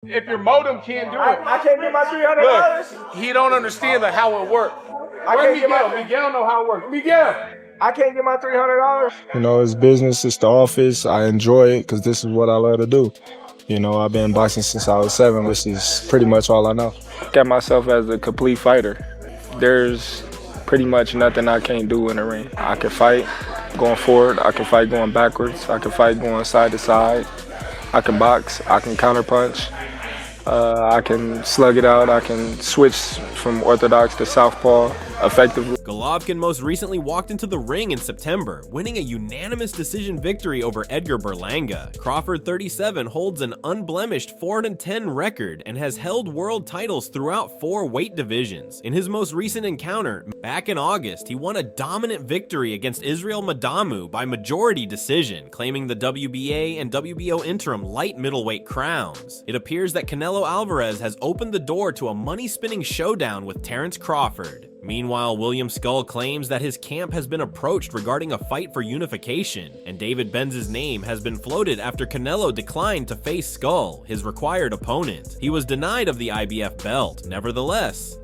If your modem can't do it, I can't get my $300. look, he don't understand how it works. I can't get my Miguel know how it works. Miguel. I can't get my $300. You know, it's business, it's the office. I enjoy it because this is what I love to do. You know, I've been boxing since I was 7. This is pretty much all I know. Look at myself as a complete fighter. There's pretty much nothing I can't do in the ring. I can fight going forward. I can fight going backwards. I can fight going side to side. I can box. I can counterpunch. I can slug it out. I can switch from orthodox to southpaw effectively. Golovkin most recently walked into the ring in September, winning a unanimous decision victory over Edgar Berlanga. Crawford, 37, holds an unblemished 4-10 record and has held world titles throughout 4 weight divisions. In his most recent encounter, back in August, he won a dominant victory against Israel Madamu by majority decision, claiming the WBA and WBO interim light middleweight crowns. It appears that Canelo Alvarez has opened the door to a money-spinning showdown with Terence Crawford. Meanwhile, William Skull claims that his camp has been approached regarding a fight for unification, and David Benz's name has been floated after Canelo declined to face Skull, his required opponent. He was denied of the IBF belt. Nevertheless,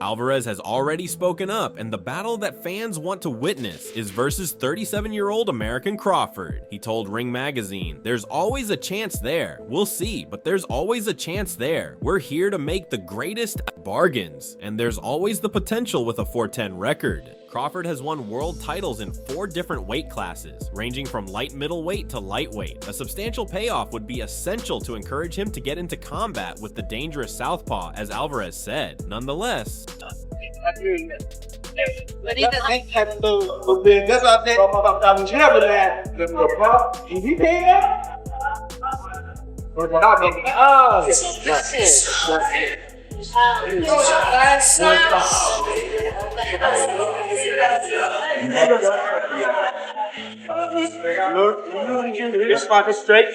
Alvarez has already spoken up, and the battle that fans want to witness is versus 37-year-old American Crawford. He told Ring Magazine, "There's always a chance there. We'll see, but there's always a chance there. We're here to make the greatest bargains, and there's always the potential with a 4-10 record." Crawford has won world titles in 4 different weight classes, ranging from light middleweight to lightweight. A substantial payoff would be essential to encourage him to get into combat with the dangerous southpaw, as Alvarez said. Nonetheless, This fight is straight.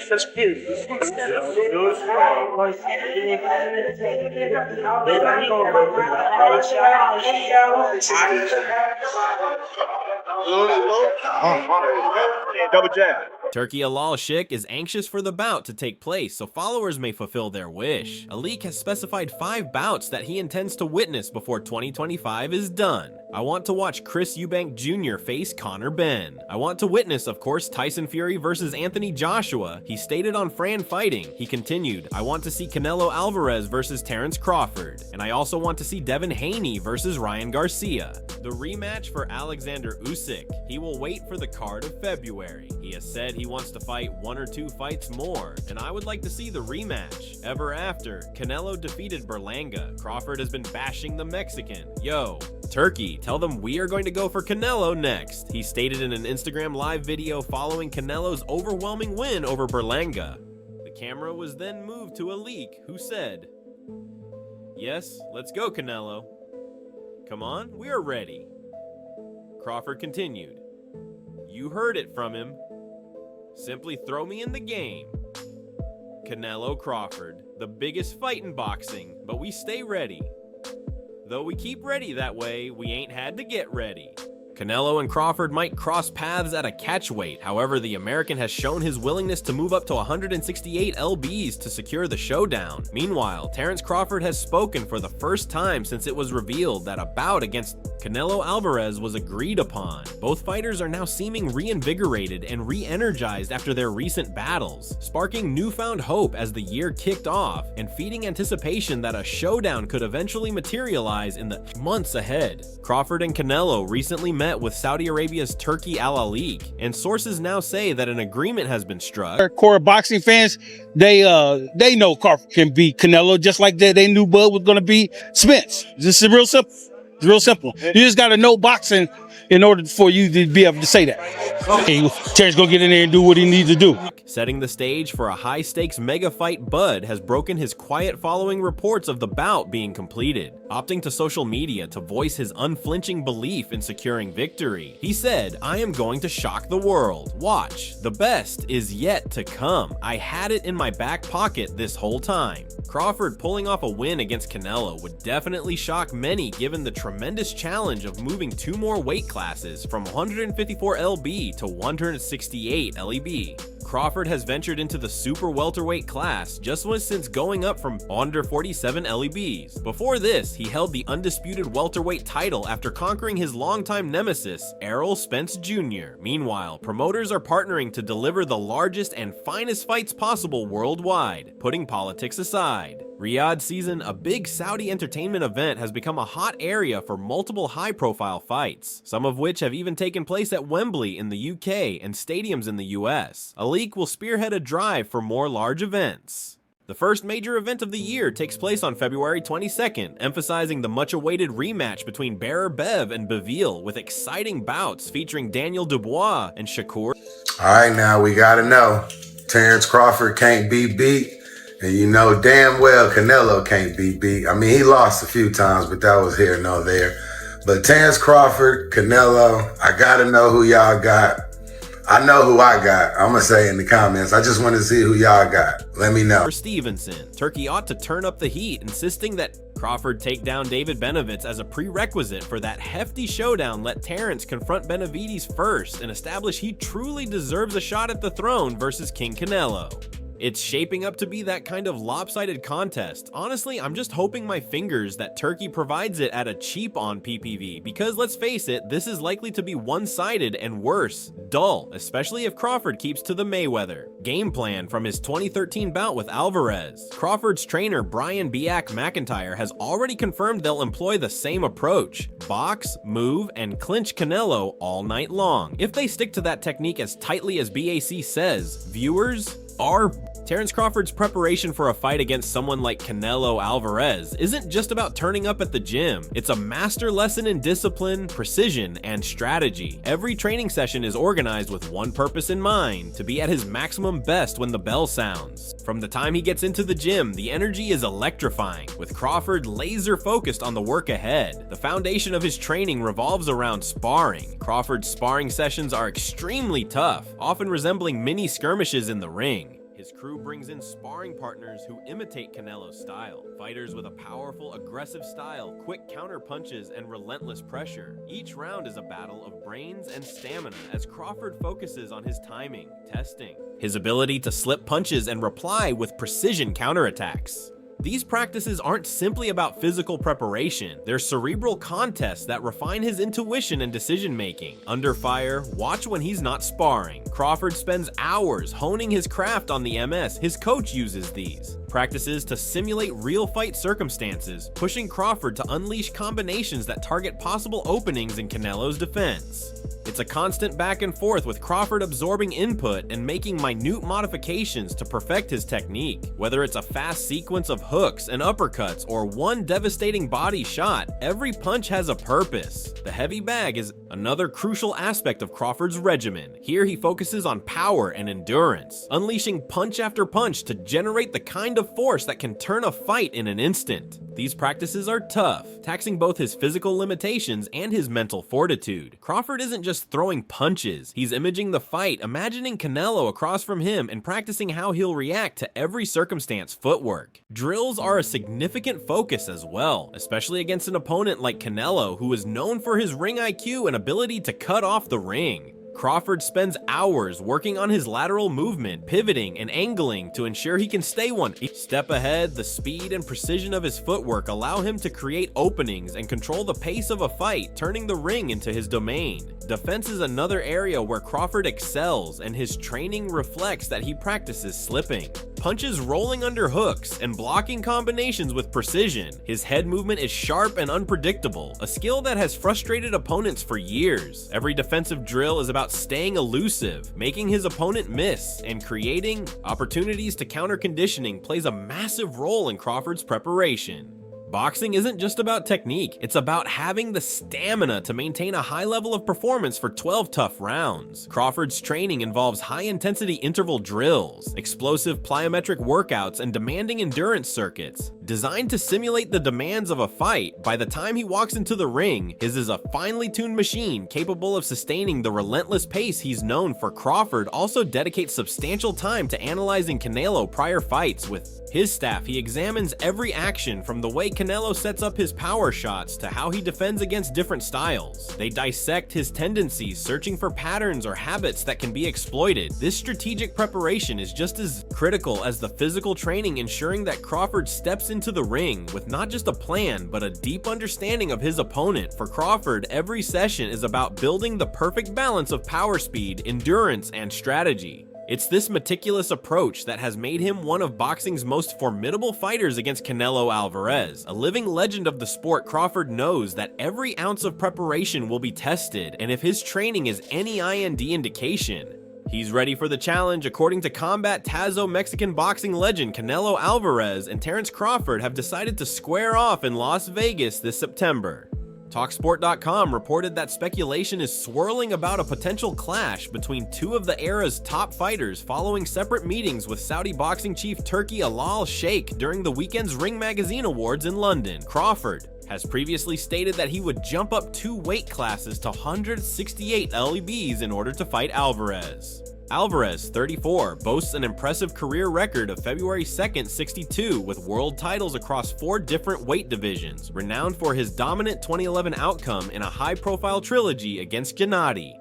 That's cute. Double jab. Turki Al-Sheikh is anxious for the bout to take place so followers may fulfill their wish. Alik has specified 5 bouts that he intends to witness before 2025 is done. I want to watch Chris Eubank Jr. face Conor Benn. I want to witness, of course, Tyson Fury versus Anthony Joshua. He stated on Fran Fighting. He continued, "I want to see Canelo Alvarez versus Terence Crawford. And I also want to see Devin Haney versus Ryan Garcia. The rematch for Alexander Usyk. He will wait for the card of February. He has said he wants to fight 1 or 2 fights more, and I would like to see the rematch. Ever after, Canelo defeated Berlanga. Crawford has been bashing the Mexican. Yo, Turkey, tell them we are going to go for Canelo next," he stated in an Instagram live video following Canelo's overwhelming win over Berlanga. The camera was then moved to Alik, who said, "Yes, let's go, Canelo. Come on, we are ready." Crawford continued, "You heard it from him. Simply throw me in the game." Canelo Crawford, the biggest fight in boxing, but we stay ready. Though we keep ready that way, we ain't had to get ready. Canelo and Crawford might cross paths at a catchweight. However, the American has shown his willingness to move up to 168 lbs to secure the showdown. Meanwhile, Terence Crawford has spoken for the first time since it was revealed that a bout against Canelo Alvarez was agreed upon. Both fighters are now seeming reinvigorated and re-energized after their recent battles, sparking newfound hope as the year kicked off and feeding anticipation that a showdown could eventually materialize in the months ahead. Crawford and Canelo recently met with Saudi Arabia's Turki Al-Sheikh, and sources now say that an agreement has been struck. Core boxing fans, they know Crawford can beat Canelo just like they knew Bud was going to beat Spence. This is real simple. It's real simple. You just got to know boxing in order for you to be able to say that. Hey, Terrence gonna get in there and do what he needs to do. Setting the stage for a high-stakes mega fight, Bud has broken his quiet following reports of the bout being completed, opting to social media to voice his unflinching belief in securing victory. He said, "I am going to shock the world. Watch, the best is yet to come. I had it in my back pocket this whole time." Crawford pulling off a win against Canelo would definitely shock many given the tremendous challenge of moving 2 more weight classes from 154 lb to 168 lb. Crawford has ventured into the super welterweight class just since going up from under 47 lbs. Before this, he held the undisputed welterweight title after conquering his longtime nemesis, Errol Spence Jr. Meanwhile, promoters are partnering to deliver the largest and finest fights possible worldwide, putting politics aside. Riyadh season, a big Saudi entertainment event, has become a hot area for multiple high-profile fights, some of which have even taken place at Wembley in the UK and stadiums in the US. Alik will spearhead a drive for more large events. The first major event of the year takes place on February 22nd, emphasizing the much-awaited rematch between Bearer Bev and Beville with exciting bouts featuring Daniel Dubois and Shakur. All right, now we gotta know, Terence Crawford can't be beat. And you know damn well Canelo can't be beat. I mean, he lost a few times, but that was here, no there. But Terence Crawford, Canelo, I gotta know who y'all got. I know who I got. I'm gonna say in the comments. I just want to see who y'all got. Let me know. For Stevenson, Turkey ought to turn up the heat, insisting that Crawford take down David Benavidez as a prerequisite for that hefty showdown. Let Terence confront Benavidez first and establish he truly deserves a shot at the throne versus King Canelo. It's shaping up to be that kind of lopsided contest. Honestly, I'm just hoping my fingers that Turkey provides it at a cheap on PPV, because let's face it, this is likely to be one-sided and worse, dull, especially if Crawford keeps to the Mayweather game plan from his 2013 bout with Alvarez. Crawford's trainer Brian Biak McIntyre has already confirmed they'll employ the same approach: box, move, and clinch Canelo all night long. If they stick to that technique as tightly as BAC says, viewers, Terence Crawford's preparation for a fight against someone like Canelo Alvarez isn't just about turning up at the gym. It's a master lesson in discipline, precision, and strategy. Every training session is organized with one purpose in mind: to be at his maximum best when the bell sounds. From the time he gets into the gym, the energy is electrifying, with Crawford laser focused on the work ahead. The foundation of his training revolves around sparring. Crawford's sparring sessions are extremely tough, often resembling mini skirmishes in the ring. His crew brings in sparring partners who imitate Canelo's style. Fighters with a powerful, aggressive style, quick counter punches, and relentless pressure. Each round is a battle of brains and stamina as Crawford focuses on his timing, testing his ability to slip punches and reply with precision counterattacks. These practices aren't simply about physical preparation. They're cerebral contests that refine his intuition and decision-making. Under fire, watch when he's not sparring. Crawford spends hours honing his craft on the MS. His coach uses these practices to simulate real fight circumstances, pushing Crawford to unleash combinations that target possible openings in Canelo's defense. It's a constant back and forth, with Crawford absorbing input and making minute modifications to perfect his technique. Whether it's a fast sequence of hooks and uppercuts or one devastating body shot, every punch has a purpose. The heavy bag is another crucial aspect of Crawford's regimen. Here he focuses on power and endurance, unleashing punch after punch to generate the kind of force that can turn a fight in an instant. These practices are tough, taxing both his physical limitations and his mental fortitude. Crawford isn't just throwing punches, he's imaging the fight, imagining Canelo across from him, and practicing how he'll react to every circumstance. Footwork drills are a significant focus as well, especially against an opponent like Canelo, who is known for his ring IQ and ability to cut off the ring. Crawford spends hours working on his lateral movement, pivoting and angling to ensure he can stay one step ahead. The speed and precision of his footwork allow him to create openings and control the pace of a fight, turning the ring into his domain. Defense is another area where Crawford excels, and his training reflects that he practices slipping, punches rolling under hooks, and blocking combinations with precision. His head movement is sharp and unpredictable, a skill that has frustrated opponents for years. Every defensive drill is about staying elusive, making his opponent miss, and creating opportunities to counter conditioning plays a massive role in Crawford's preparation. Boxing isn't just about technique, it's about having the stamina to maintain a high level of performance for 12 tough rounds. Crawford's training involves high-intensity interval drills, explosive plyometric workouts, and demanding endurance circuits. Designed to simulate the demands of a fight, by the time he walks into the ring, his is a finely tuned machine capable of sustaining the relentless pace he's known for. Crawford also dedicates substantial time to analyzing Canelo prior fights. With his staff, he examines every action from the way Canelo sets up his power shots to how he defends against different styles. They dissect his tendencies, searching for patterns or habits that can be exploited. This strategic preparation is just as critical as the physical training, ensuring that Crawford steps into the ring with not just a plan, but a deep understanding of his opponent. For Crawford, every session is about building the perfect balance of power speed, endurance, and strategy. It's this meticulous approach that has made him one of boxing's most formidable fighters against Canelo Alvarez. A living legend of the sport, Crawford knows that every ounce of preparation will be tested, and if his training is any indication, he's ready for the challenge. According to Combat Tazo, Mexican boxing legend Canelo Alvarez and Terence Crawford have decided to square off in Las Vegas this September. Talksport.com reported that speculation is swirling about a potential clash between two of the era's top fighters following separate meetings with Saudi boxing chief Turki Al Sheikh during the weekend's Ring Magazine Awards in London. Crawford has previously stated that he would jump up 2 weight classes to 168 LEBs in order to fight Alvarez. Alvarez, 34, boasts an impressive career record of February 2nd, 62, with world titles across 4 different weight divisions, renowned for his dominant 2011 outcome in a high-profile trilogy against Gennady.